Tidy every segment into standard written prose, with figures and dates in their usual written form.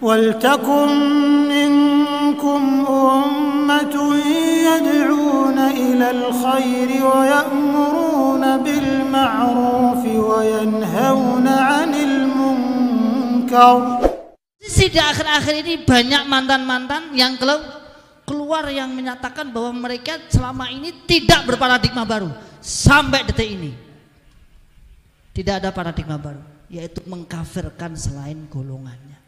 وَلْتَكُنْ مِنْكُمْ أُمَّةٌ يَدْعُونَ إِلَى الْخَيْرِ وَيَأْمُرُونَ بِالْمَعْرُوفِ وَيَنْهَوْنَ عَنِ الْمُنْكَرِ. Di akhir-akhir ini banyak mantan-mantan yang keluar yang menyatakan bahwa mereka selama ini tidak berparadigma baru. Sampai detik ini tidak ada paradigma baru, yaitu mengkafirkan selain golongannya.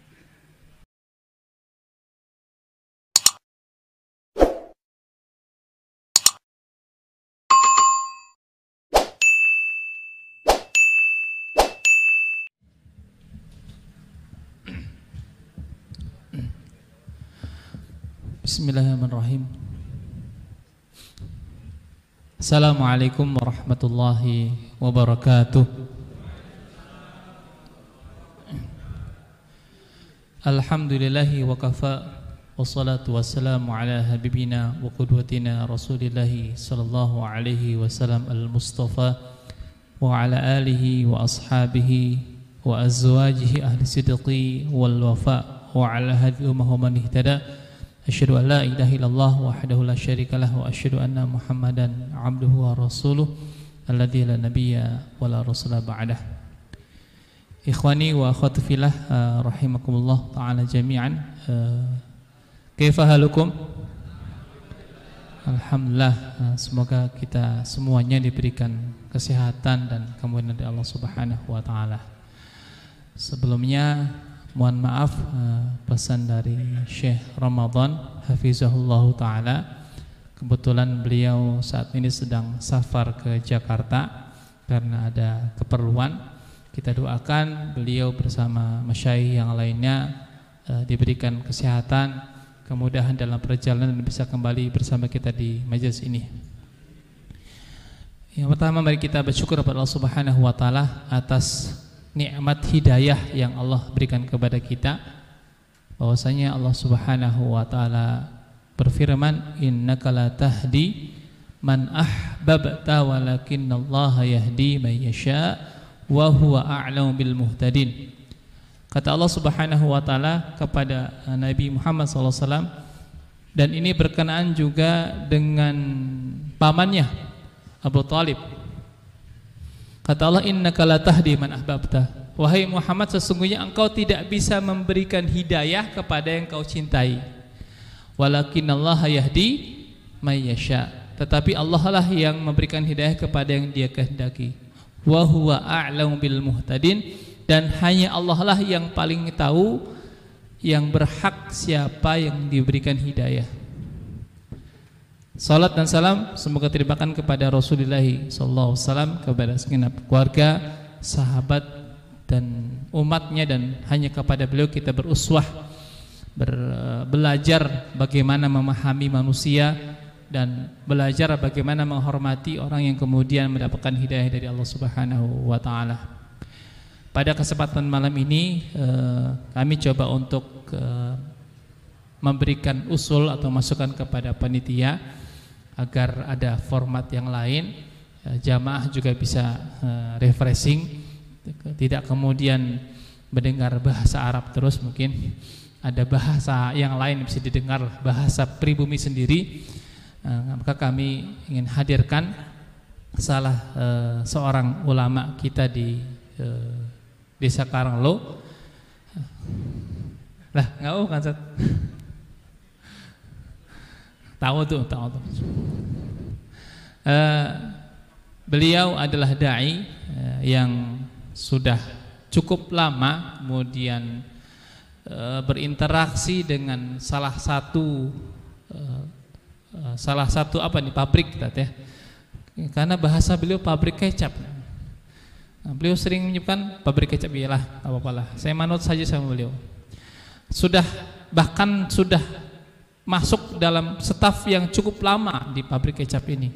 Bismillahirrahmanirrahim. Assalamualaikum warahmatullahi wabarakatuh. Alhamdulillahi wa kafa, wassalatu wassalamu ala habibina wa qudwatina rasulillahi sallallahu alaihi wasallam al-mustafa wa ala alihi wa ashabihi wa azwajihi ahli sidqi wal wafa wa ala hadhi umahum man ihtada. Asyhadu an la ilaha illallah wahdahu la syarika lah wa asyhadu anna Muhammadan abduhu wa rasuluh alladzi la nabiyya wa la rasula ba'dah. Ikhwani wa akhwati fillah rahimakumullah ta'ala jami'an. Kaifa halukum? Alhamdulillah, semoga kita semuanya diberikan kesehatan dan kemudian dari Allah Subhanahu wa taala. Sebelumnya mohon maaf pesan dari Syekh Ramadan hafizahullah ta'ala. Kebetulan beliau saat ini sedang safar ke Jakarta karena ada keperluan. Kita doakan beliau bersama masyayikh yang lainnya diberikan kesehatan, kemudahan dalam perjalanan dan bisa kembali bersama kita di majelis ini. Yang pertama, mari kita bersyukur kepada Allah Subhanahu wa taala atas nikmat hidayah yang Allah berikan kepada kita. Bahwasanya Allah Subhanahu wa taala berfirman, innaka la tahdi man ahbabta walakinallaha yahdi man yasha wa huwa a'lamu bil muhtadin. Kata Allah Subhanahu wa taala kepada Nabi Muhammad SAW, dan ini berkenaan juga dengan pamannya Abu Talib. Kata Allah, innaka la tahdi man ahbabta. Wahai Muhammad, sesungguhnya engkau tidak bisa memberikan hidayah kepada yang kau cintai. Walakinallaha yahdi may yasha. Tetapi Allah lah yang memberikan hidayah kepada yang Dia kehendaki. Wa huwa a'lamu bil muhtadin, dan hanya Allah lah yang paling tahu yang berhak siapa yang diberikan hidayah. Salat dan salam semoga terlimpahkan kepada Rasulullah sallallahu alaihi wasallam, kepada segenap keluarga, sahabat dan umatnya, dan hanya kepada beliau kita beruswah, belajar bagaimana memahami manusia dan belajar bagaimana menghormati orang yang kemudian mendapatkan hidayah dari Allah Subhanahu wa taala. Pada kesempatan malam ini kami coba untuk memberikan usul atau masukan kepada panitia agar ada format yang lain, jamaah juga bisa refreshing, tidak kemudian mendengar bahasa Arab terus. Mungkin ada bahasa yang lain bisa didengar, bahasa pribumi sendiri. Maka kami ingin hadirkan salah seorang ulama kita di Desa Karanglo. Lah, nggak kan Ustaz? Tahu tuh. Beliau adalah dai yang sudah cukup lama kemudian berinteraksi dengan salah satu pabrik kita ya. Karena bahasa beliau pabrik kecap. Nah, beliau sering menyebutkan pabrik kecap, iyalah, apa-apalah. Saya manut saja sama beliau. Bahkan sudah masuk dalam staf yang cukup lama di pabrik kecap ini.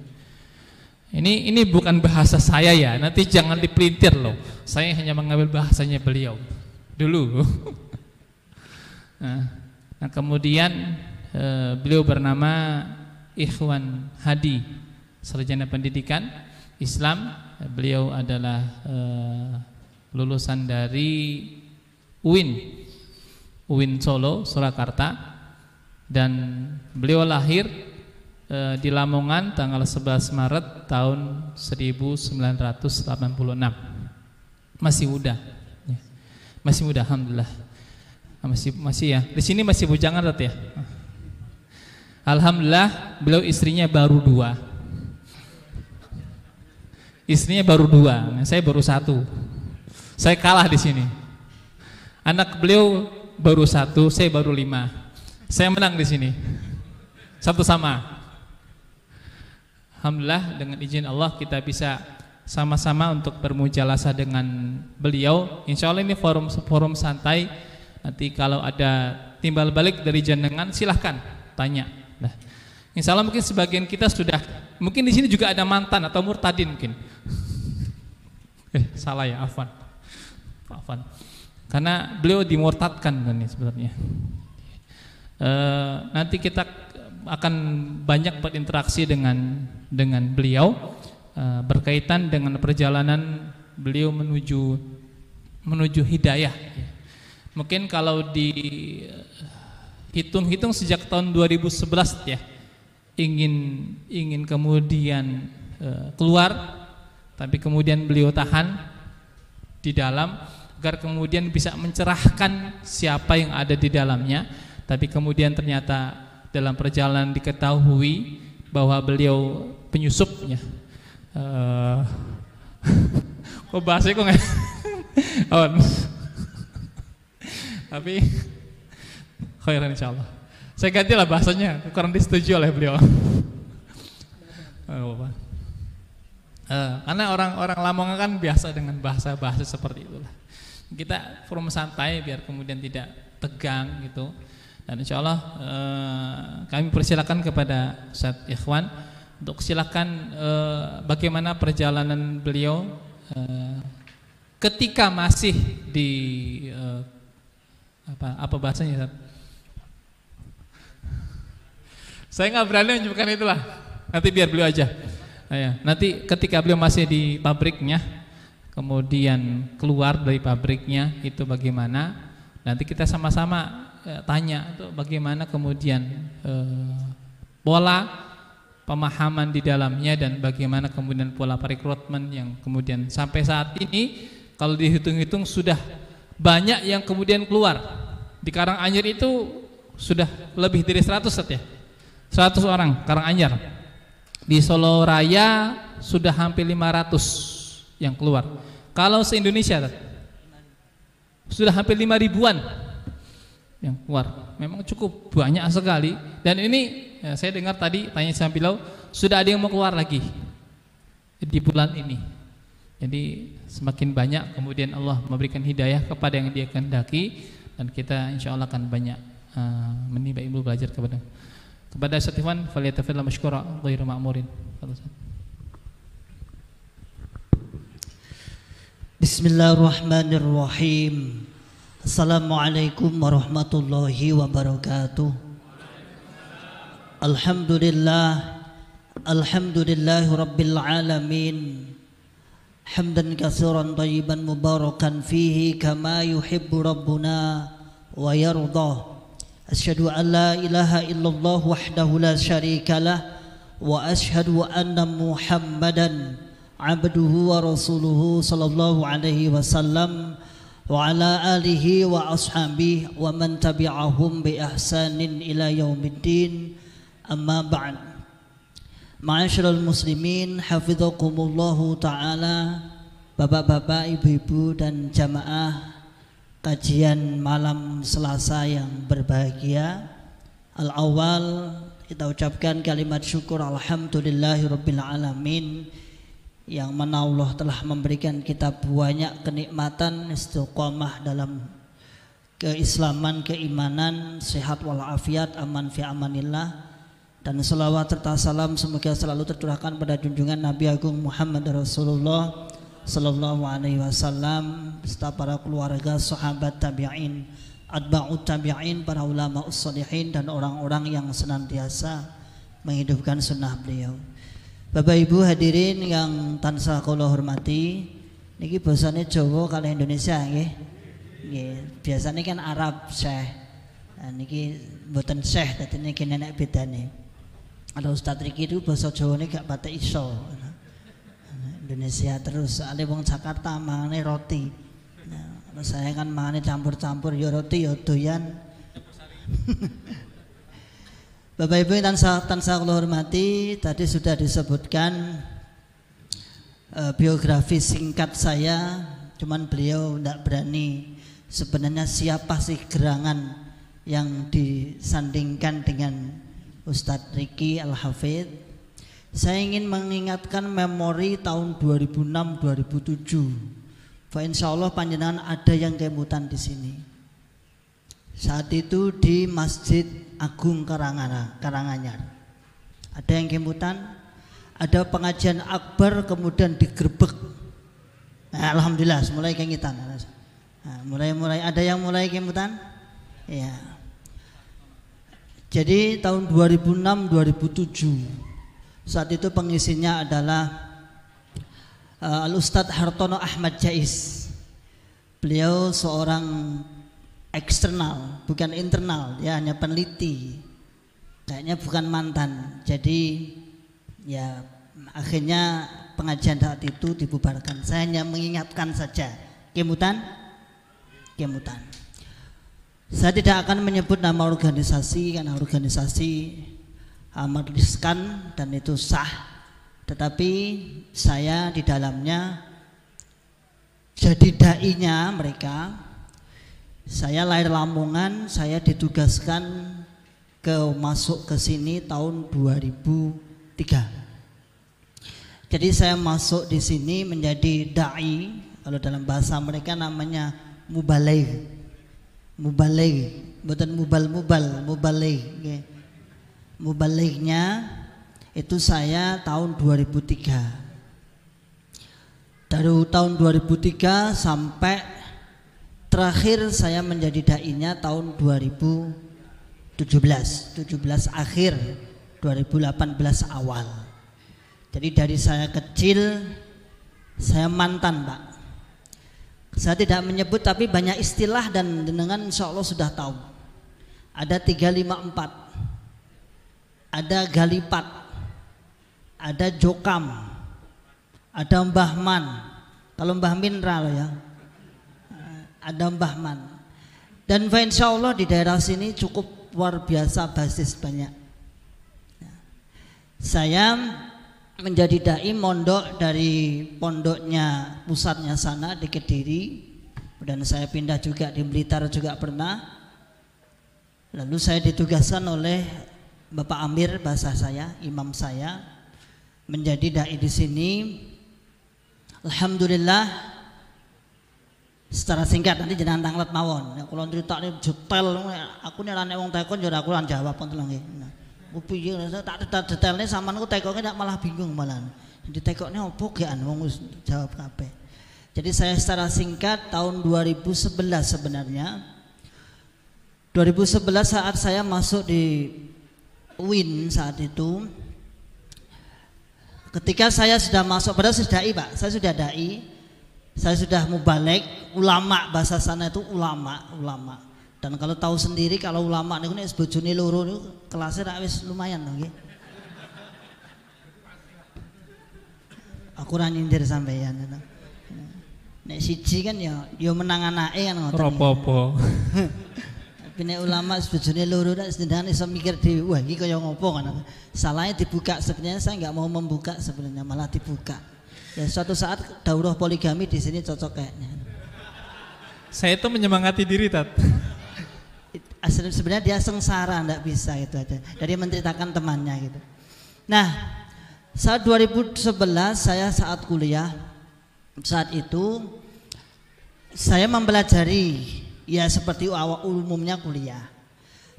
Ini bukan bahasa saya ya, nanti jangan dipelintir loh. Saya hanya mengambil bahasanya beliau dulu. Nah kemudian beliau bernama Ikhwan Hadi, sarjana pendidikan Islam. Beliau adalah lulusan dari UIN, UIN Solo, Surakarta, dan beliau lahir di Lamongan tanggal 11 Maret tahun 1986. Masih muda, ya. Masih muda, alhamdulillah. Masih ya. Di sini masih bujangan ya. Alhamdulillah, beliau istrinya baru 2. Istrinya baru 2, saya baru 1. Saya kalah di sini. Anak beliau baru 1, saya baru 5. Saya menang di sini. 1 sama. Alhamdulillah, dengan izin Allah kita bisa sama-sama untuk bermujalasah dengan beliau. Insya Allah ini forum santai. Nanti kalau ada timbal balik dari jenengan silahkan tanya. Nah, insya Allah mungkin sebagian kita sudah, mungkin di sini juga ada mantan atau murtadin mungkin. Salah ya, afwan. Karena beliau dimurtadkan kan ini sebenarnya. Nanti kita akan banyak berinteraksi dengan beliau berkaitan dengan perjalanan beliau menuju hidayah. Mungkin kalau dihitung-hitung sejak tahun 2011 ya, ingin kemudian keluar, tapi kemudian beliau tahan di dalam agar kemudian bisa mencerahkan siapa yang ada di dalamnya. Tapi kemudian ternyata dalam perjalanan diketahui bahwa beliau penyusupnya. Kok bahasanya kok nggak? Tapi khairan insyaallah. Saya gantilah bahasanya, kurang disetujui oleh beliau. Karena orang-orang Lamongan kan biasa dengan bahasa-bahasa seperti itulah. Kita forum santai biar kemudian tidak tegang gitu. Dan insyaallah kami persilakan kepada Ustaz Ikhwan untuk silakan bagaimana perjalanan beliau ketika masih di apa bahasanya Ustaz? Saya nggak berani menyebutkan itulah. Nanti biar beliau aja. Nanti ketika beliau masih di pabriknya, kemudian keluar dari pabriknya itu bagaimana? Nanti kita sama-sama tanya tuh bagaimana kemudian pola pemahaman di dalamnya dan bagaimana kemudian pola perekrutmen yang kemudian sampai saat ini kalau dihitung-hitung sudah banyak yang kemudian keluar. Di Karanganyar itu sudah lebih dari 100 ya. 100 orang Karanganyar. Di Solo Raya sudah hampir 500 yang keluar. Kalau se-Indonesia sudah hampir 5.000-an yang keluar. Memang cukup banyak sekali. Dan ini saya dengar tadi tanya sama beliau sudah ada yang mau keluar lagi di bulan ini. Jadi semakin banyak kemudian Allah memberikan hidayah kepada yang Dia kehendaki dan kita insya Allah akan banyak menimba ilmu belajar kepada Ustaz Ikhwan. Falyatafadhal mashkura ghairu ma'murin. Bismillahirrahmanirrahim. Assalamualaikum warahmatullahi wabarakatuh. Alhamdulillahi rabbil alamin. Hamdan katsiran thayyiban mubarakan fihi kama yuhibbu rabbuna wa yardah. Asyhadu an la ilaha illallah wahdahu la syarikalah wa asyhadu anna Muhammadan abduhu wa rasuluhu sallallahu alaihi wasallam wa ala alihi wa ashabihi wa man tabi'ahum bi ihsanin ila yaumiddin. Amma ba'd. Ma'asyiral muslimin hafizakumullahu taala, bapak-bapak, ibu-ibu dan jamaah kajian malam Selasa yang berbahagia. Al-awwal kita ucapkan kalimat syukur alhamdulillahirabbil alamin yang mana Allah telah memberikan kita banyak kenikmatan, istiqomah dalam keislaman, keimanan, sehat walafiat, aman fi amanillah. Dan salawat serta salam semoga selalu tercurahkan pada junjungan Nabi Agung Muhammad Rasulullah sallallahu alaihi wasallam beserta para keluarga, sahabat, tabi'in, atba'ut tabi'in, para ulama ussalihin dan orang-orang yang senantiasa menghidupkan sunnah beliau. Bapak Ibu hadirin yang tansah kula hormati, niki basane Jawa kalih Indonesia nggih. Nggih, biasane kan Arab, Syekh. Niki mboten syekh dadi niki nenek bedane. Kalau Ustaz Riki itu bahasa Jawane gak patek iso. Indonesia terus, soalnya wong Jakarta mangane roti. Nah, saya kan mangane campur-campur ya roti ya doyan. Bapak Ibu yang tansah kula hormati, tadi sudah disebutkan biografi singkat saya, cuman beliau tidak berani sebenarnya siapa sih gerangan yang disandingkan dengan Ustadz Riki Al-Hafidh. Saya ingin mengingatkan memori tahun 2006-2007. Fa insya Allah panjenengan ada yang kemutan di sini. Saat itu di Masjid Agung Karanganyar. Ada yang kemutan, ada pengajian akbar kemudian digerebek. Nah, alhamdulillah mulai kengitan. Nah, mulai ada yang mulai kemutan. Ya. Jadi tahun 2006-2007 saat itu pengisinya adalah Al-Ustadz Hartono Ahmad Jais. Beliau seorang eksternal, bukan internal, ya hanya peneliti. Kayaknya bukan mantan. Jadi ya akhirnya pengajian saat itu dibubarkan. Saya hanya mengingatkan saja. Kemutan. Saya tidak akan menyebut nama organisasi karena organisasi amat riskan dan itu sah, tetapi saya di dalamnya jadi dai-nya mereka. Saya lahir Lamongan, saya ditugaskan masuk ke sini tahun 2003. Jadi saya masuk di sini menjadi dai, kalau dalam bahasa mereka namanya mubaligh, bukan mubaligh. Okay. Mubalighnya itu saya tahun 2003. Dari tahun 2003 sampai terakhir saya menjadi dai-nya tahun 2017 akhir 2018 awal. Jadi dari saya kecil saya mantan, Pak. Saya tidak menyebut tapi banyak istilah dan dengan insya Allah sudah tahu. Ada 354, ada Galipat, ada Jokam, ada Mbah Man. Kalau Mbah Minra loh ya, ada Mbah Man. Dan insya Allah di daerah sini cukup luar biasa basis banyak. Saya menjadi dai mondok dari pondoknya pusatnya sana di Kediri, dan saya pindah juga di Blitar juga pernah. Lalu saya ditugaskan oleh Bapak Amir, bahasa saya, imam saya, menjadi dai di sini. Alhamdulillah. Secara singkat nanti jenengan tanglet mawon. Kalau critakne detail, aku nek nek wong tekon ya aku lan jawab ngoten lho nggih. Piye tak detailne sampean ku tekoke ndak malah bingung malah. Jadi tekokne opo gekan wong wis jawab kabeh. Jadi saya secara singkat tahun 2011 sebenarnya. 2011 saat saya masuk di UIN saat itu, ketika saya sudah masuk, padahal sudah dai Pak, saya sudah dai, saya sudah mubaligh, ulama bahasa sana itu ulama. Dan kalau tahu sendiri kalau ulama niku nek bojone loro niku kelasnya rak wis lumayan lho nggih. Aku ora nyindir sampeyan. Nek siji kan ya menang anake kan ngoten. Apa-apa. Nek ulama sebetulnya loro dak sedang iso mikir dhewe, wah iki kaya ngopo kan. Salahnya dibuka, sebenarnya saya enggak mau membuka sebenarnya, malah dibuka. Ya suatu saat daurah poligami di sini cocok kayaknya. Saya itu menyemangati diri, Tat. Sebenarnya dia sengsara, enggak bisa itu aja. Dari menceritakan temannya gitu. Nah, saat 2011 saya saat kuliah, saat itu saya mempelajari ya seperti umumnya kuliah.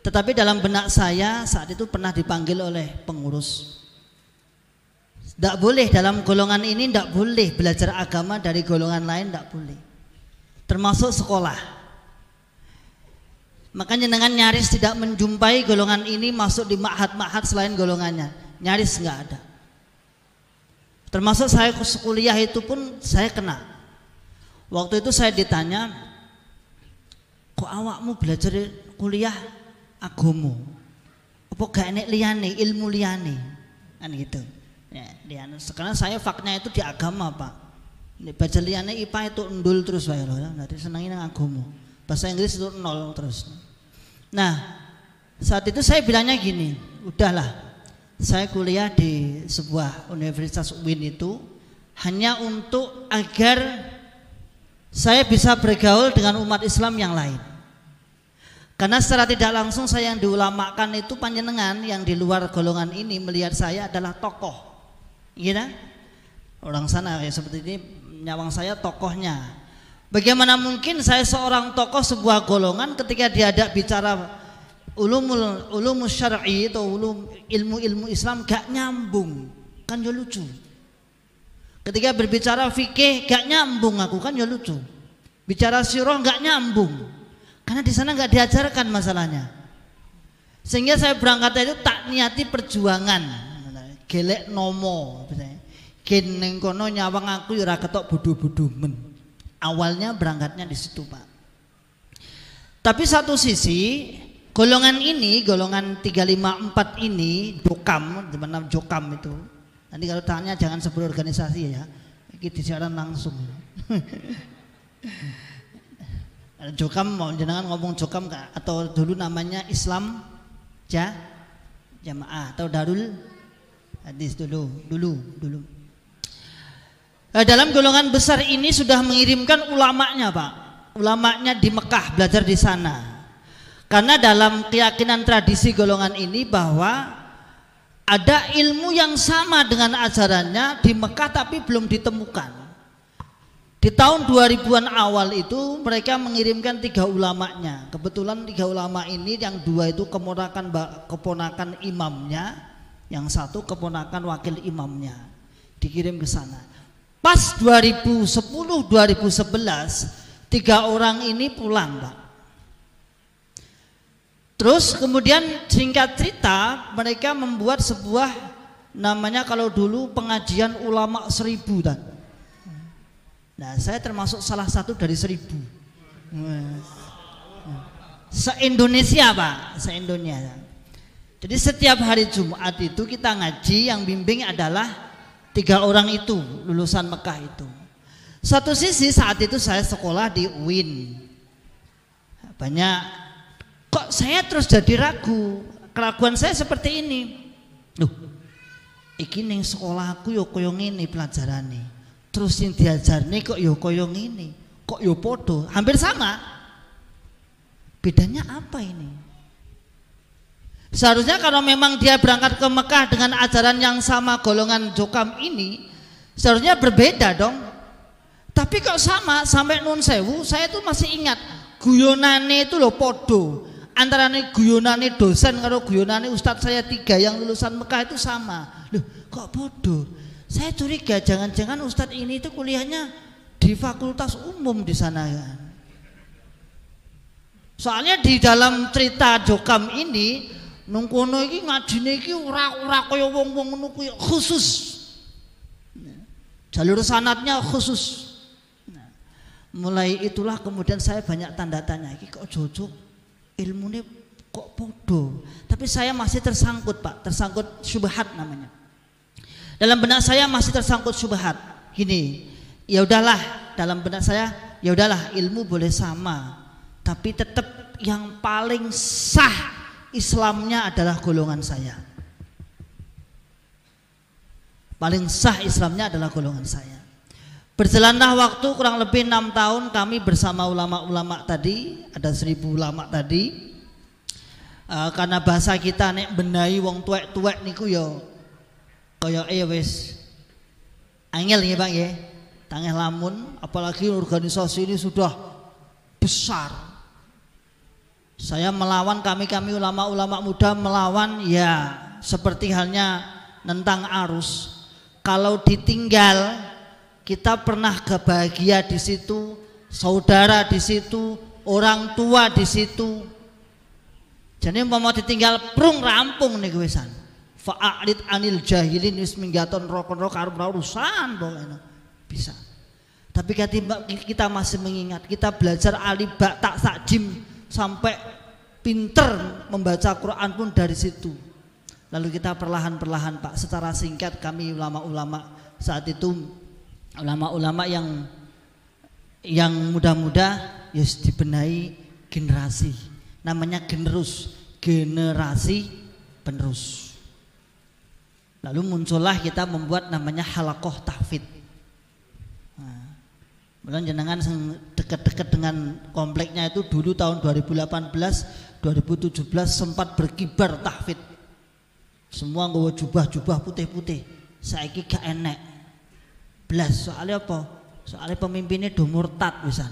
Tetapi dalam benak saya saat itu pernah dipanggil oleh pengurus. Tidak boleh dalam golongan ini, tidak boleh belajar agama dari golongan lain, tidak boleh. Termasuk sekolah. Makanya dengan nyaris tidak menjumpai golongan ini masuk di ma'had selain golongannya. Nyaris nggak ada. Termasuk saya kuliah itu pun saya kena. Waktu itu saya ditanya, kok awakmu belajar kuliah agama. Apa gak enek liyane, ilmu liyane. Kan gitu. Ya, sekarang saya faknya itu di agama, Pak. Nek baca liyane IPA itu ndul terus wae lho. Nanti senengi nang agama. Bahasa Inggris itu 0 terus. Nah, saat itu saya bilangnya gini, udahlah. Saya kuliah di sebuah universitas UIN itu hanya untuk agar saya bisa bergaul dengan umat Islam yang lain. Karena secara tidak langsung saya yang diulamakan itu panjenengan yang di luar golongan ini melihat saya adalah tokoh, gitu. Orang sana ya seperti ini nyawang saya tokohnya. Bagaimana mungkin saya seorang tokoh sebuah golongan ketika diajak bicara ulumul syar'i atau ilmu Islam gak nyambung, kan ya lucu. Ketika berbicara fikih gak nyambung aku, kan ya lucu. Bicara sirah gak nyambung. Karena di sana nggak diajarkan masalahnya, sehingga saya berangkat itu tak niati perjuangan, gelek nomo, geneng kono nyawang aku yura ketok bodoh-bodoh men. Awalnya berangkatnya di situ, Pak. Tapi satu sisi golongan ini, golongan 354 ini, Jokam, dimana Jokam itu. Nanti kalau tanya jangan sebut organisasi ya, ini disiaran langsung. Jokam, mau jenengan ngomong Jokam atau dulu namanya Islam Jamaah atau Darul Hadis dulu. Dalam golongan besar ini sudah mengirimkan ulamanya, Pak. Ulamanya di Mekah belajar di sana. Karena dalam keyakinan tradisi golongan ini bahwa ada ilmu yang sama dengan ajarannya di Mekah tapi belum ditemukan. Di tahun 2000-an awal itu mereka mengirimkan 3 ulamanya. Kebetulan 3 ulama ini yang 2 itu keponakan imamnya, yang 1 keponakan wakil imamnya, dikirim ke sana. Pas 2010-2011 3 orang ini pulang, Pak. Terus kemudian singkat cerita mereka membuat sebuah namanya kalau dulu pengajian ulama 1000 dan. Nah, saya termasuk salah satu dari 1000. Se-Indonesia, Pak, se-Indonesia. Jadi setiap hari Jumat itu kita ngaji, yang bimbing adalah 3 orang itu, lulusan Mekah itu. Satu sisi saat itu saya sekolah di UIN. Banyak, kok saya terus jadi ragu. Keraguan saya seperti ini. Loh, iki ning sekolahku yo koyo ngene pelajarane. Terus yang diajarne kok yo koyo ngene, kok yo podo, hampir sama. Bedanya apa ini? Seharusnya kalau memang dia berangkat ke Mekah dengan ajaran yang sama golongan Jokam ini, seharusnya berbeda dong. Tapi kok sama, sampai nun sewu, saya tuh masih ingat guyonane itu loh podo. Antara guyonane dosen karo guyonane ustadz saya 3 yang lulusan Mekah itu sama. Loh, kok podo? Saya curiga jangan-jangan ustadz ini itu kuliahnya di fakultas umum di sana kan. Soalnya di dalam cerita Jokam ini nang kono iki ngajine iki ora kaya wong-wong ngono kuwi khusus. Jalur sanadnya khusus. Mulai itulah kemudian saya banyak tanda tanya, iki kok jojok ilmune kok podo. Tapi saya masih tersangkut, Pak, tersangkut syubhat namanya. Dalam benak saya masih tersangkut syubhat. Gini, ya udahlah, dalam benak saya ya udahlah, ilmu boleh sama, tapi tetap yang paling sah Islamnya adalah golongan saya. Paling sah Islamnya adalah golongan saya. Berjalanlah waktu kurang lebih 6 tahun kami bersama ulama-ulama tadi, ada 1000 ulama tadi. Karena bahasa kita nek benahi wong tuwek-tuwek niku yo kaya wis angel nggih, Pak nggih. Tangeh lamun, apalagi organisasi ini sudah besar. Saya melawan, kami ulama-ulama muda melawan ya seperti halnya nentang arus. Kalau ditinggal kita pernah kebahagia di situ, saudara di situ, orang tua di situ. Jadi mau ditinggal prung rampung nih kewesan. Fa'arid anil jahilin wis minggaton rokon-rok karo urusan pokoknya bisa. Tapi kita masih mengingat, kita belajar alif ba ta sa jim sampai pinter membaca Quran pun dari situ. Lalu kita perlahan-perlahan Pak, secara singkat kami ulama-ulama saat itu, ulama-ulama yang muda-muda ya dibenahi generasi, namanya generasi penerus. Lalu muncullah kita membuat namanya halaqah tahfidz. Mulai jenengan dekat-dekat dengan kompleknya itu dulu tahun 2018, 2017 sempat berkibar tahfidz. Semua nggawa jubah-jubah putih-putih. Saiki gak enek. Blas, soalnya apa? Soalnya pemimpinnya do murtad wisan.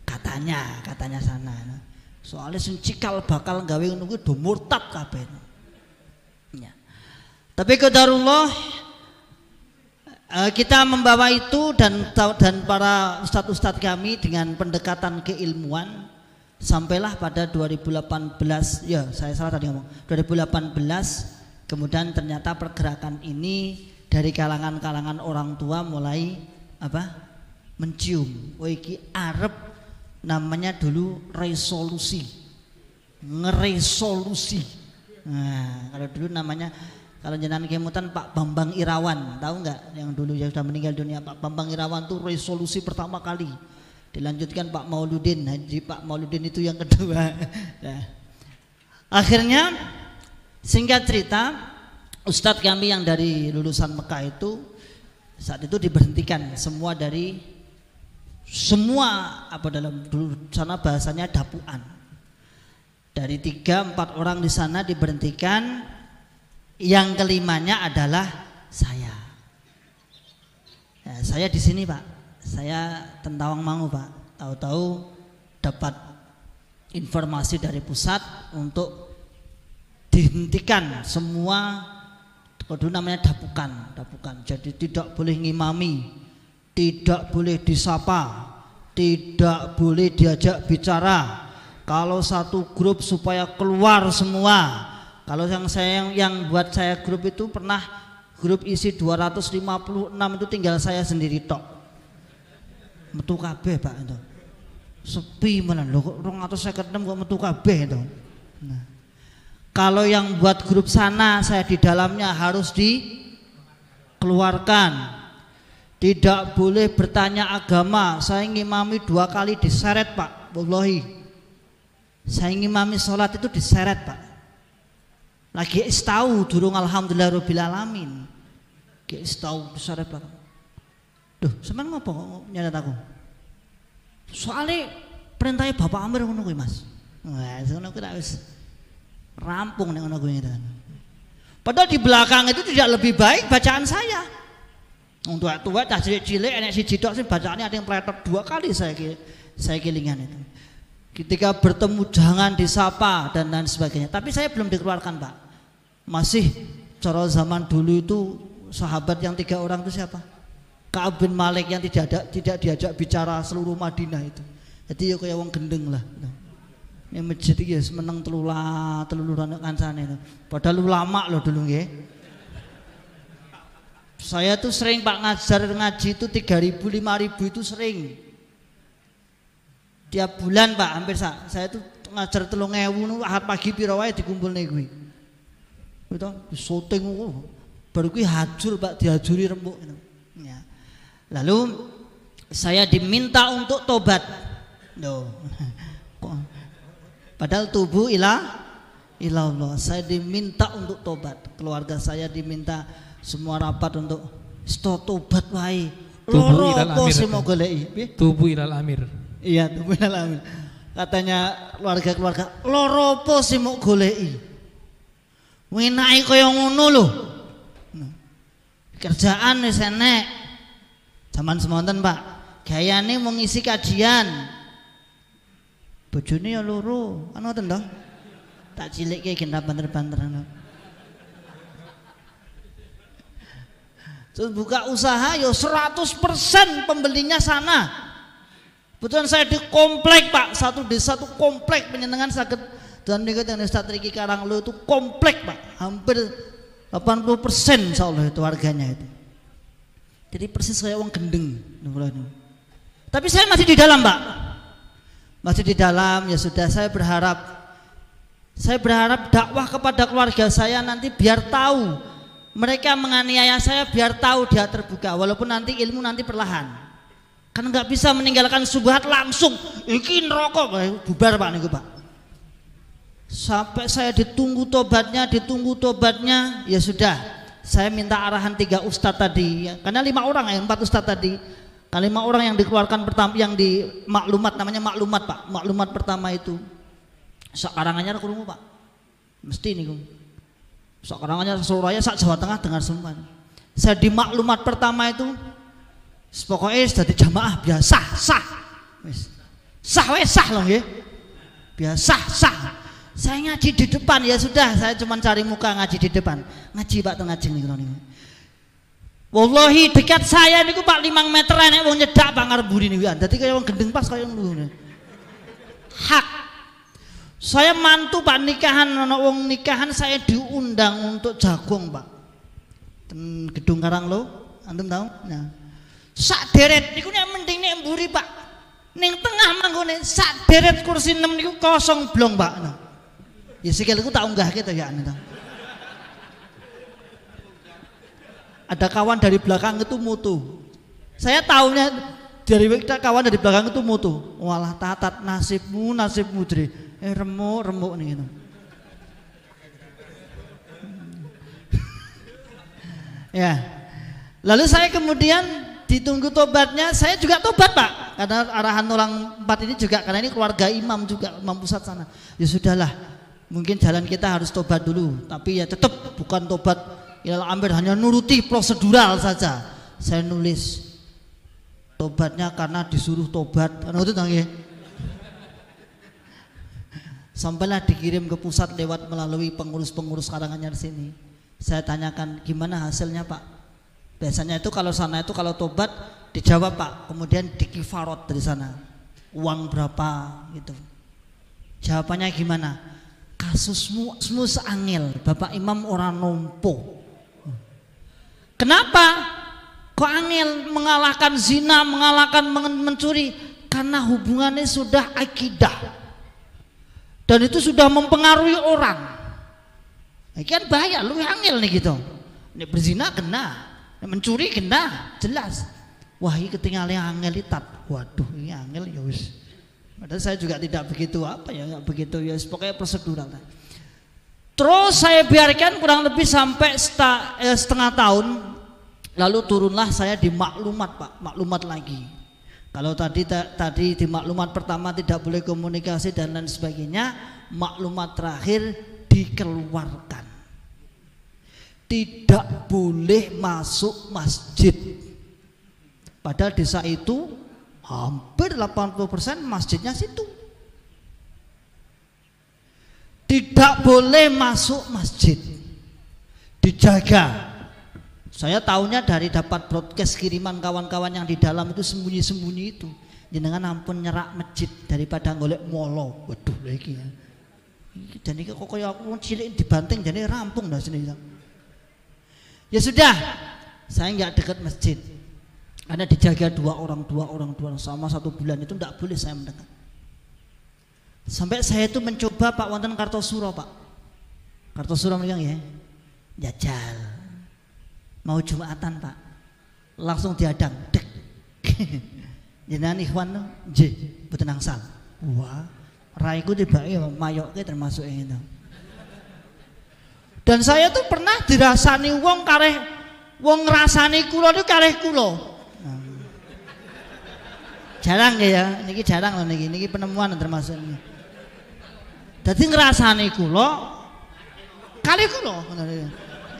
Katanya sana. Soalnya sing cikal bakal gawe ngono kuwi do murtad kabeh. Ya. Tapi qadarullah kita membawa itu dan para ustadz-ustadz kami dengan pendekatan keilmuan sampailah pada 2018, ya saya salah tadi ngomong 2018, kemudian ternyata pergerakan ini dari kalangan-kalangan orang tua mulai mencium, oh iki arep namanya dulu resolusi, ngeresolusi. Nah kalau dulu namanya, kalau jenengan kemutan Pak Bambang Irawan, tahu nggak yang dulu yang sudah meninggal dunia? Pak Bambang Irawan tuh resolusi pertama kali, dilanjutkan Pak Mauludin, Haji Pak Mauludin itu yang kedua. Nah, akhirnya singkat cerita, ustadz kami yang dari lulusan Mekah itu saat itu diberhentikan semua dalam dulu sana bahasanya dapuan. Dari 3-4 orang di sana diberhentikan. Yang kelimanya adalah saya. Ya, saya di sini Pak. Saya Tentawang Mangu Pak. Tahu-tahu dapat informasi dari pusat untuk dihentikan semua, dulu namanya dapukan. Jadi tidak boleh ngimami, tidak boleh disapa, tidak boleh diajak bicara. Kalau satu grup supaya keluar semua. Kalau yang buat saya grup itu pernah grup isi 256 itu tinggal saya sendiri tok. Metu kabeh Pak itu. Sepi menan lho, kok 256 kok metu kabeh itu. Nah. Kalau yang buat grup sana saya di dalamnya harus dikeluarkan. Tidak boleh bertanya agama. Saya ngimami 2 kali diseret Pak. Wallahi. Saya ngimami sholat itu diseret Pak. Lagi istau durung alhamdulillah rabbil alamin. Ki istau diseret Pak. Duh, sampean ngopo kok nyadat aku? Soalnya perintahnya Bapak Amir ngono kuwi Mas. Wah, ngono kuwi wis rampung nek ngono kuwi. Padahal di belakang itu tidak lebih baik bacaan saya. Wong tua-tua dah cilik-cilik enek siji tok sing bacaane ada yang pletot 2 kali saya kelingan itu. Ketika bertemu jangan disapa dan lain sebagainya. Tapi saya belum dikeluarkan Pak. Masih cara zaman dulu itu sahabat yang 3 orang itu siapa? Ka'ab bin Malik yang tidak diajak bicara seluruh Madinah itu. Jadi ya kayak wong gendeng lah. Ini masjid iki ya meneng teluluran kancane itu. Padahal ulama loh dulu nggih. Saya tuh sering Pak ngaji itu 3.000 5.000 itu sering. Tiap bulan Pak hampir saya tuh ngajar 3.000 nu ahad pagi pira wae dikumpulne kuwi. Itu syuting baru kuwi hajur Pak, dihajuri rembuk gitu. Ya. Lalu saya diminta untuk tobat. Loh. Padahal tubuh ilallah. Saya diminta untuk tobat. Keluarga saya diminta semua rapat untuk tobat wae. Tubuh ilal amir. Tubuh ilal amir. Iya, tubuh ilal amir. Katanya keluarga loro apa sih mau goleki? Winake kaya ngono lho. Kerjaan wis enek. Zaman semonten Pak. Gayane mau ngisi kajian. Bojone ya loro. Kan ngoten to? Tak cilikke gen banter-banteran. Terus buka usaha ya 100% pembelinya sana. Betul saya di komplek Pak, satu desa tuh komplek penyenengan sakit dan niku yang Ustaz Riki Karanglo itu komplek Pak, hampir 80% insyaallah itu warganya itu. Jadi persis kayak wong gendeng. Tapi saya masih di dalam Pak, masih di dalam. Ya sudah, saya berharap Saya berharap dakwah kepada keluarga saya nanti biar tahu, mereka menganiaya saya biar tahu dia terbuka, walaupun nanti ilmu nanti perlahan. Kan nggak bisa meninggalkan subhat langsung, iki neraka, bubar Pak niku Pak. Sampai saya ditunggu tobatnya, ya sudah. Saya minta arahan 3 ustadz tadi, ya. Karena 5 orang ya, 4 ustadz tadi. Kan 5 orang yang dikeluarkan pertama, yang di maklumat, namanya maklumat Pak. Maklumat pertama itu. Sakarangannya krungu Pak. Mesti niku. Sakarangannya Surabaya, sak Jawa Tengah dengar semua. Saya di maklumat pertama itu pokoknya jadi jamaah biasa, sah. Sah loh nggih. Biasa, sah. Saya ngaji di depan, ya sudah, saya cuma cari muka ngaji di depan. Ngaji Pak tuh ngaji niku. Wallahi dekat saya niku Pak 5 meter nek wong nyedak Pak ngarep mburi niku. Dadi kaya wong gendeng pas kaya ngono. Hak. Saya mantu Pak nikahan, ana wong nikahan saya diundang untuk jagung Pak. Ten Gedung Karanglo, antum tahu? Nah. Sak deret niku nek mending nek mburi Pak. Ning tengah manggone sak deret kursi 6 niku kosong blong Pak. Nah. Ya sikilku tak unggahke to ya anu. Ada kawan dari belakang itu mutu. Saya tahunya dari kawan dari belakang itu mutu. Walah tatat nasibmu Dri. Remuk nih gitu. Ya. Lalu saya kemudian ditunggu tobatnya, saya juga tobat Pak. Karena arahan orang 4 ini juga, karena ini keluarga imam juga, imam pusat sana. Ya sudahlah, mungkin jalan kita harus tobat dulu. Tapi ya tetap bukan tobat ilal amir, hanya nuruti prosedural saja. Saya nulis tobatnya karena disuruh tobat. Karena itu nggih. Sampailah dikirim ke pusat lewat melalui pengurus-pengurus Karanganyar sini. Saya tanyakan gimana hasilnya Pak. Biasanya itu kalau sana itu kalau tobat dijawab Pak, kemudian dikifarot dari sana. Uang berapa gitu. Jawabannya gimana? Kasusmu seangel, Bapak Imam orang nompo. Kenapa? Kok angel mengalahkan zina, mengalahkan mencuri? Karena hubungannya sudah akidah. Dan itu sudah mempengaruhi orang. Ini kan bahaya, lu angel nih gitu. Ini berzina kena, ini mencuri kena, jelas. Wah ini ketinggalan angel itat. Waduh ini angel ya wis. Padahal saya juga tidak begitu nggak begitu ya, pokoknya prosedural. Terus saya biarkan kurang lebih sampai setengah tahun. Lalu turunlah saya di maklumat Pak, maklumat lagi. Kalau tadi di maklumat pertama tidak boleh komunikasi dan lain sebagainya, maklumat terakhir dikeluarkan. Tidak boleh masuk masjid. Padahal desa itu hampir 80% masjidnya situ. Tidak boleh masuk masjid. Dijaga. Saya tahunya dari dapat broadcast kiriman kawan-kawan yang di dalam itu sembunyi-sembunyi itu. Jenengan ampun nyerak masjid daripada golek molo. Waduh lagi ya. Dan ini kok kayak aku cilik dibanting jadi rampung dah sini. Ya sudah, saya nggak dekat masjid. Karena dijaga dua orang sama 1 bulan itu tidak boleh saya mendekat. Sampai saya itu mencoba Pak wonten Kartosuro Pak. Kartosuro bilang ya, jajal. Mau Jumatan Pak, langsung diadang, dek. Jenengan ikhwan nggih, mboten angsal. Wah, raiku tibake mayoke termasuk itu. Dan saya tuh pernah dirasani wong kareh, wong ngrasani kula niku kareh kula. Jarang ya, niki jarang loh niki penemuan termasuk ini. Dadi ngrasani kula kalih kula ngono.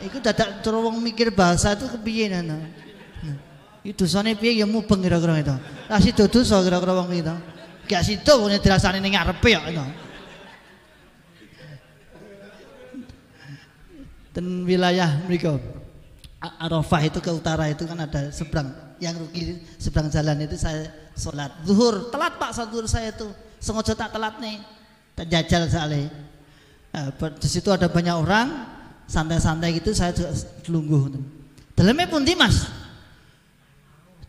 Iku dadak cara wong mikir bahasa itu kepiye ana. Itu dosane piye ya mubeng kira-kira itu. Lah sida dosa kira-kira wong itu. Gak sida wong dirasani ning ngarepe ya itu. Dan wilayah mriku Arafah itu ke utara itu kan ada seberang yang rugi seberang jalan itu saya sholat zuhur telat Pak, zuhur saya itu sengaja tak telat nih, tak jajal soalnya. Di situ ada banyak orang santai-santai gitu, saya lungguh. Dalamnya pun Mas,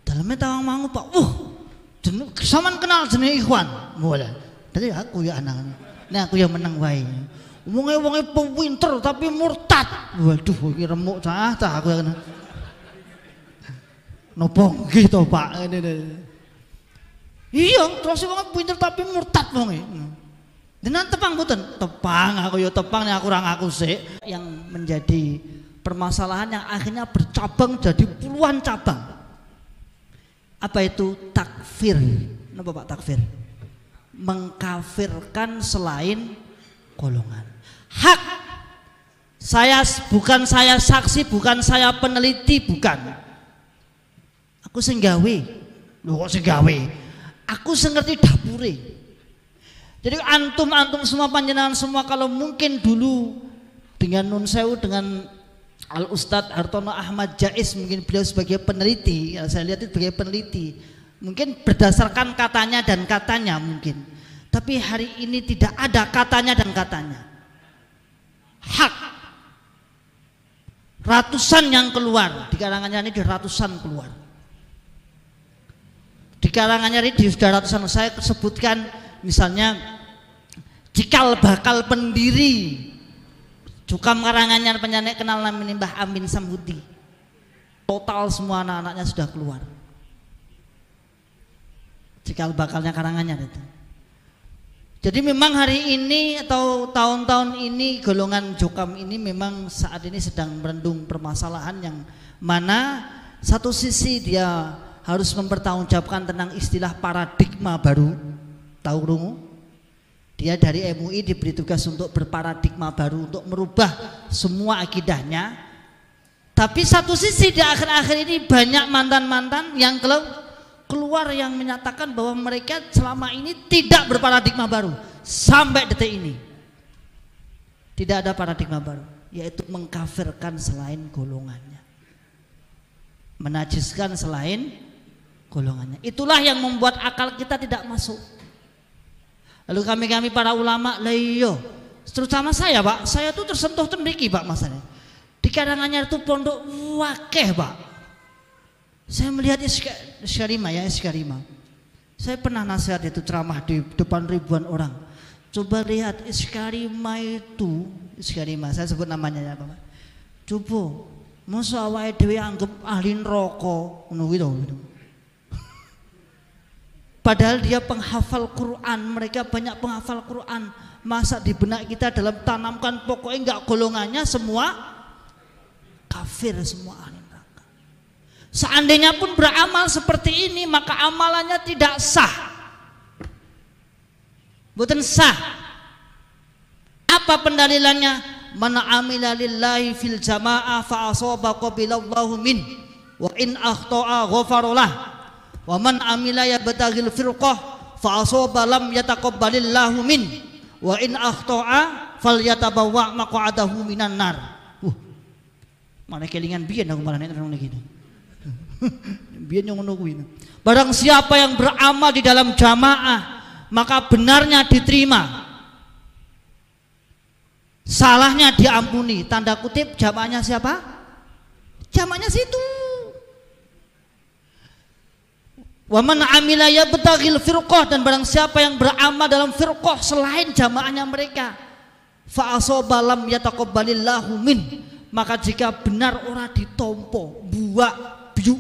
dalamnya tawang mangu Pak. Saman kenal jenis Ikhwan, boleh. Jadi aku ya anak, ini aku yang menang wae. Wonge pinter tapi murtad. Waduh, iki remuk cah aku. Napa nggih to, Pak? Iya, terus wong pinter tapi murtad wonge. Dengan tepang mboten? Tepang, aku ya tepang nek aku ora ngaku sik. Yang menjadi permasalahan yang akhirnya bercabang jadi puluhan cabang. Apa itu takfir? Napa Pak takfir? Mengkafirkan selain golongan. Hak. Bukan saya saksi, bukan saya peneliti, bukan. Aku sing gawe. Lho kok sing gawe? Aku sing ngerti dapure. Jadi antum semua panjenengan semua kalau mungkin dulu dengan Nun Sewu dengan Al Ustadz Hartono Ahmad Jais, mungkin beliau sebagai peneliti, ya, saya lihat itu sebagai peneliti, mungkin berdasarkan katanya dan katanya mungkin. Tapi hari ini tidak ada katanya dan katanya. Hak. Ratusan yang keluar di kalangannya ini, ratusan keluar. Di kalangannya ini sudah ratusan. Saya sebutkan misalnya cikal bakal pendiri Jukam Karanganyar penyanyi kenal namanya Mbah Amin Samhudi. Total semua anak-anaknya sudah keluar. Cikal bakalnya Karanganyar itu. Jadi memang hari ini atau tahun-tahun ini golongan Jukam ini memang saat ini sedang merendung permasalahan yang mana satu sisi dia harus mempertanggungjawabkan tentang istilah paradigma baru. Tahu rungu? Dia dari MUI diberi tugas untuk berparadigma baru, untuk merubah semua akidahnya. Tapi satu sisi di akhir-akhir ini banyak mantan-mantan yang keluar yang menyatakan bahwa mereka selama ini tidak berparadigma baru. Sampai detik ini tidak ada paradigma baru, yaitu mengkafirkan selain golongannya, menajiskan selain golongannya. Itulah yang membuat akal kita tidak masuk. Lalu kami para ulama, lah iya, terutama saya Pak, saya tuh tersentuh tembiki Pak masalahnya. Di Karanganyar itu pondok wakeh Pak. Saya melihat Iskarima ya, Iskarima. Saya pernah nasihat itu ceramah di depan ribuan orang. Coba lihat Iskarima itu, Iskarima, saya sebut namanya ya Pak. Coba, masa awake dhewe anggap ahli neraka ngono gitu. Padahal dia penghafal Quran, mereka banyak penghafal Quran. Masa di benak kita dalam tanamkan pokoknya enggak golongannya semua kafir, semua ahli neraka. Seandainya pun beramal seperti ini, maka amalannya tidak sah. Bukan sah. Apa pendalilannya? Man amila lillahi fil jamaah fa asaba qabilallahu min wa in akhta'a ghafarallah. Wa man amila yabtaghil firqah fa asaba lam yataqabbalillahu min wa in akhta'a falyatabawwa maq'adahu minan nar. Mana kelingan biyen aku malah nek ngono gitu. Biyen yang ngono kuwi. Barang siapa yang beramal di dalam jamaah maka benarnya diterima, salahnya diampuni. Tanda kutip jamaahnya siapa? Jamaahnya situ. Wa man amila yabtaghil firqah, dan barang siapa yang beramal dalam firqah selain jamaahnya mereka, fa asaba lam yataqabbalillahu min, maka jika benar ora ditompo buak biu,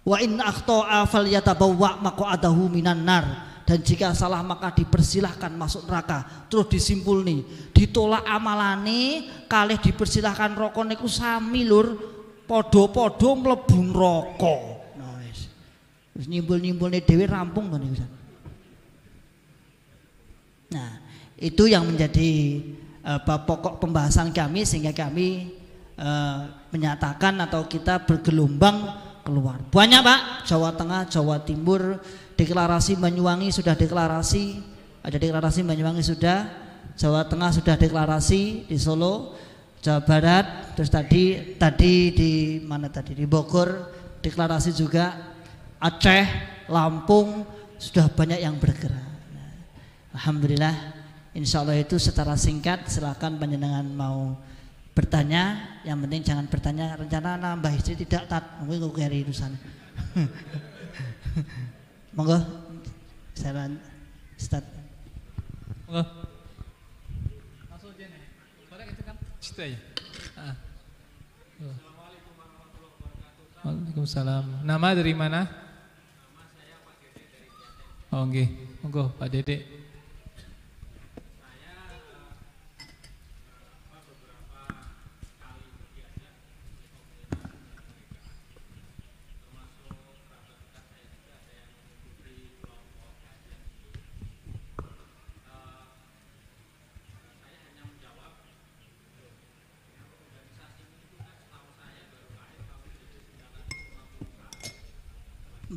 wa in akhta'a falyatabawwa maq'adahu minan nar, dan jika salah maka dipersilahkan masuk neraka. Terus disimpul nih, ditolak amalane kalih dipersilahkan rokok niku sami lur, podo-podo mlebu neraka. Nah wis. Wis nyimpul-nyimpulne dhewe rampung to niku. Nah, itu yang menjadi pokok pembahasan kami, sehingga kami menyatakan atau kita bergelombang keluar. Banyak Pak, Jawa Tengah, Jawa Timur, deklarasi Banyuwangi sudah deklarasi, ada deklarasi Banyuwangi sudah, Jawa Tengah sudah deklarasi di Solo, Jawa Barat, terus tadi di mana tadi di Bogor deklarasi juga, Aceh, Lampung sudah banyak yang bergerak. Nah, alhamdulillah, insya Allah itu secara singkat. Silakan panjenengan mau bertanya, yang penting jangan bertanya rencana nambah istri tidak mungkin kok hari urusan. Monggo, saya Ustaz. Langsung aja nih. Korek itu kan situ aja. Assalamualaikum warahmatullahi wabarakatuh. Waalaikumsalam. Nama dari mana? Nama saya Pak Dede dari Jakarta. Oh nggih. Monggo Pak Dede.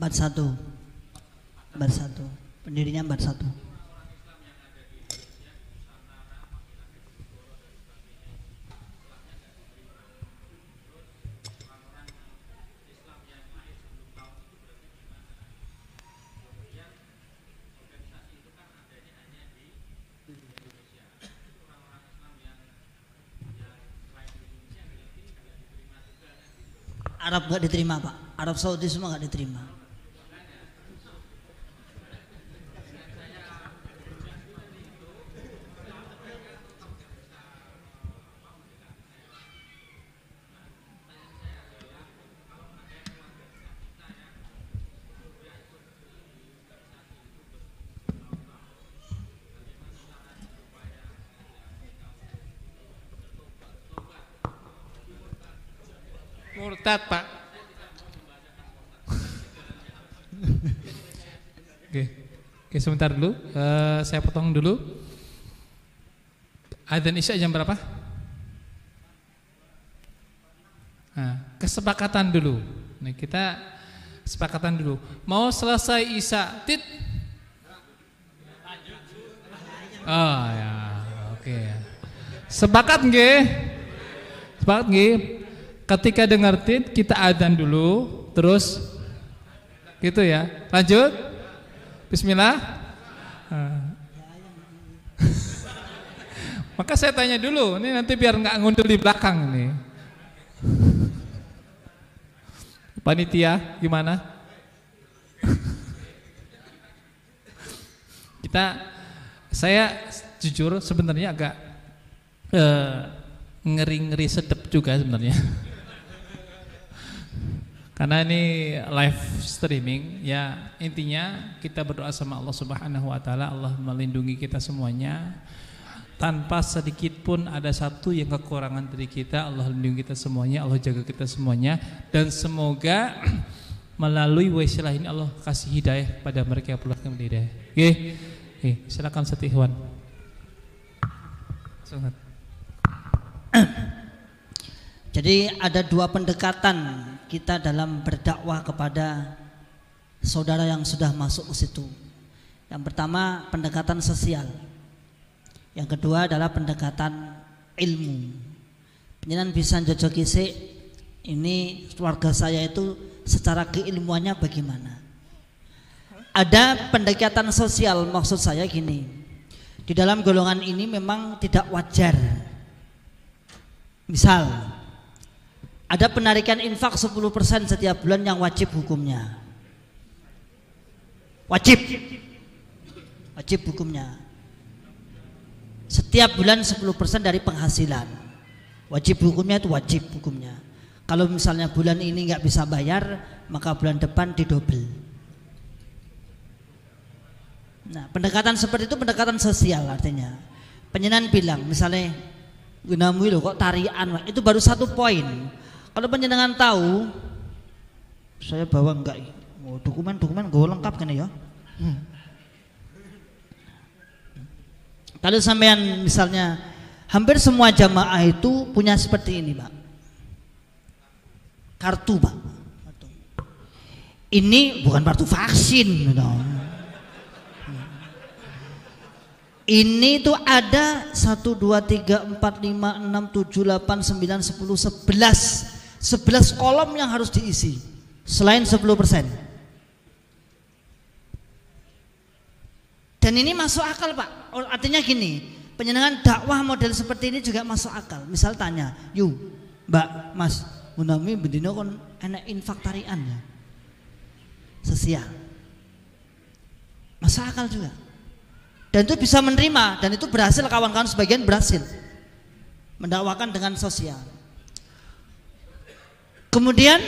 Empat satu, pendirinya 41. Arab nggak diterima Pak, Arab Saudi semua nggak diterima. Murtad Pak. Oke, sebentar dulu. Saya potong dulu. Adzan Isya jam berapa? Nah, kesepakatan dulu. Nih kita kesepakatan dulu. Mau selesai Isya, tit. Oh ya, oke. Sepakat nggih? Sepakat nggih? Ketika dengar tit kita adzan dulu, terus gitu ya. Lanjut. Bismillah. Maka saya tanya dulu, ini nanti biar nggak ngundul di belakang nih. Panitia gimana? Saya jujur sebenarnya agak ngeri-ngeri sedep juga sebenarnya. Karena ini live streaming, ya intinya kita berdoa sama Allah Subhanahu wa taala, Allah melindungi kita semuanya. Tanpa sedikit pun ada satu yang kekurangan dari kita, Allah lindungi kita semuanya, Allah jaga kita semuanya, dan semoga melalui wasilah ini Allah kasih hidayah pada mereka yang perlu hidayah. Oke. Silakan Ustaz Ikhwan. Jadi ada dua pendekatan kita dalam berdakwah kepada saudara yang sudah masuk ke situ. Yang pertama pendekatan sosial. Yang kedua adalah pendekatan ilmu. Penyenan bisa Jojo Kisik, ini keluarga saya itu secara keilmuannya bagaimana? Ada pendekatan sosial, maksud saya gini. Di dalam golongan ini memang tidak wajar. Misal ada penarikan infak 10% setiap bulan yang wajib hukumnya. Wajib hukumnya. Setiap bulan 10% dari penghasilan. Wajib hukumnya itu wajib hukumnya. Kalau misalnya bulan ini nggak bisa bayar, maka bulan depan didobel. Nah, pendekatan seperti itu pendekatan sosial artinya. Penyenan bilang misalnya gunamu lo kok tarian, itu baru satu poin. Kalau penjenengan tahu, saya bawa enggak dokumen gue lengkap kan ya. Kalau sampean misalnya hampir semua jamaah itu punya seperti ini, Pak. Kartu, Pak. Ini bukan kartu vaksin, Ini tuh ada 1, 2, 3, 4, 5, 6, 7, 8, 9, 10, 11 kolom yang harus diisi selain 10%. Dan ini masuk akal, Pak. Artinya gini, penyenangan dakwah model seperti ini juga masuk akal. Misal tanya, "Yu, Mbak, Mas, munami bendino kon enak infak tarian ya. Sosial." Masuk akal juga. Dan itu bisa menerima, dan itu berhasil, kawan-kawan sebagian berhasil mendakwakan dengan sosial. Kemudian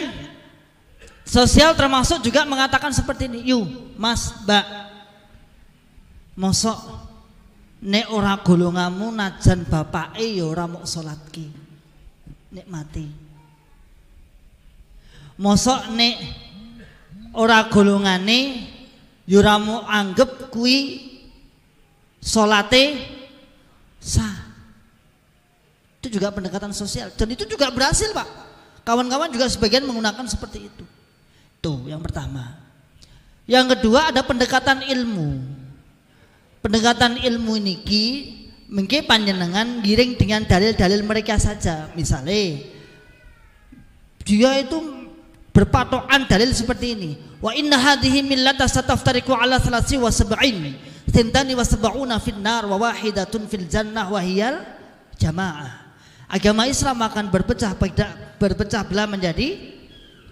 sosial termasuk juga mengatakan seperti ini, yuk mas, mbak, mosok nek ora golongamu najan bapake ya ora mok salatki, nek mati. Mosok nek ora golongane ya ora mok anggap kuwi salate sah. Itu juga pendekatan sosial, dan itu juga berhasil, Pak. Kawan-kawan juga sebagian menggunakan seperti itu. Tuh yang pertama. Yang kedua ada pendekatan ilmu. Pendekatan ilmu niki mengke panjenengan giring dengan dalil-dalil mereka saja. Misalnya dia itu berpatokan dalil seperti ini. Wa inna hadhihi millata sataftariqu ala 73 tintani wa sab'una fin nar wa wahidatun fil jannah wa hiyal jamaah. Agama Islam akan berpecah belah menjadi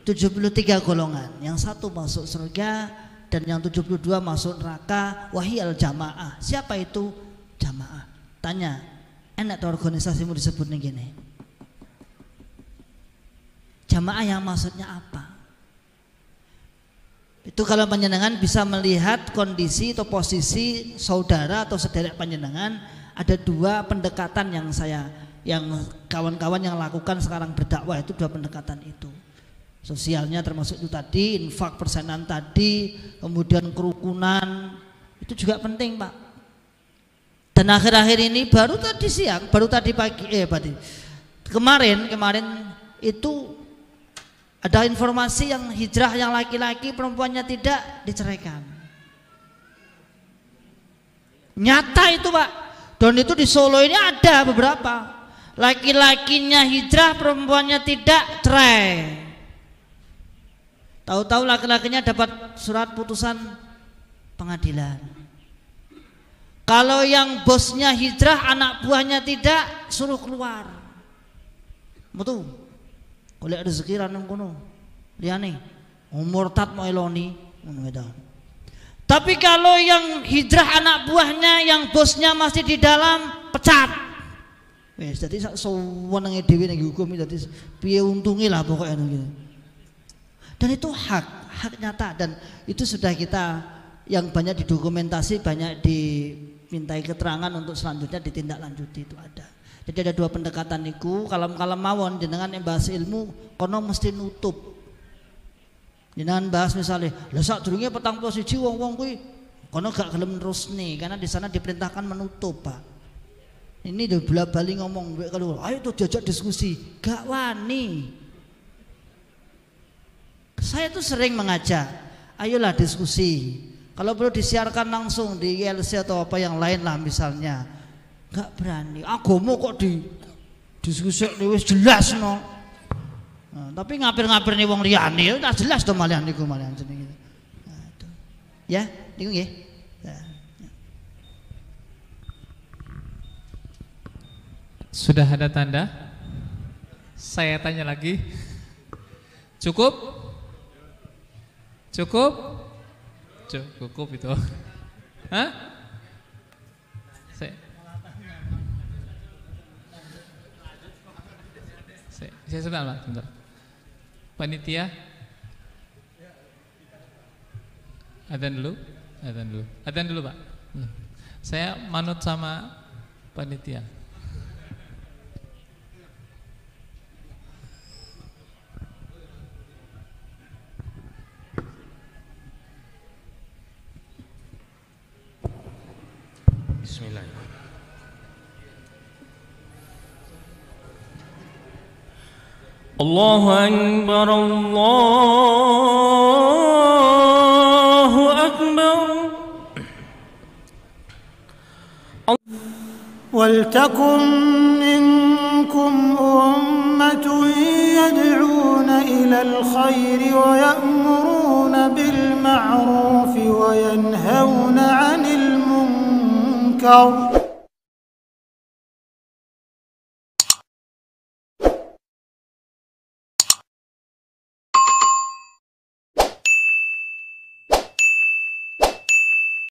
73 golongan. Yang satu masuk surga dan yang 72 masuk neraka. Wahiyal jamaah. Siapa itu jamaah? Tanya, enak tuh organisasimu disebutnya gini. Jamaah yang maksudnya apa? Itu kalau panjenengan bisa melihat kondisi atau posisi saudara atau sederek panjenengan, ada dua pendekatan yang kawan-kawan yang lakukan sekarang berdakwah, itu dua pendekatan itu. Sosialnya termasuk itu tadi, infak persenan tadi, kemudian kerukunan, itu juga penting, Pak. Dan akhir-akhir ini baru tadi siang, baru tadi pagi, kemarin itu ada informasi yang hijrah yang laki-laki, perempuannya tidak, diceraikan. Nyata itu, Pak. Dan itu di Solo ini ada beberapa. Laki-lakinya hijrah, perempuannya tidak, cerai. Tahu-tahu laki-lakinya dapat surat putusan pengadilan. Kalau yang bosnya hijrah, anak buahnya tidak, suruh keluar. Betul. Golek rezeki raneng kono. Liyane murtad mau eloni ngono. Tapi kalau yang hijrah anak buahnya, yang bosnya masih di dalam, pecat. Wes dadi sak sewenenge dhewe ning hukum iki dadi piye untunge lah pokoknya gitu. Dan itu hak nyata, dan itu sudah kita yang banyak didokumentasi, banyak dimintai keterangan untuk selanjutnya ditindaklanjuti, itu ada. Jadi ada dua pendekatan niku, kalau mawon jenengan yang bahas ilmu kono mesti nutup. Jenengan bahas misalnya, lah sadurunge 41 wong-wong kuwi kono gak gelem terusne karena di sana diperintahkan menutup, Pak. Ini udah bola-bali ngomong kalau ayo tuh diajak diskusi, gak wani. Saya tuh sering mengajak, ayolah diskusi. Kalau perlu disiarkan langsung di ILC atau apa yang lain lah misalnya. Gak berani. Agama kok di diskusi wis jelas no. Nah, tapi ngapir-ngapir nih wong liyane tak jelas to malian niku malian jenenge. Nah, itu. Ya, niku nggih. Sudah ada tanda? Saya tanya lagi. Cukup? Cukup? Cukup itu. Hah? Saya sebentar. Panitia? Adzan dulu, Pak. Saya manut sama panitia. Bismillahirrahmanirrahim. Allahu Akbar, Allahu Akbar. ولتكن منكم أمة يدعون إلى الخير ويأمرون بالمعروف وينهون عن المنكر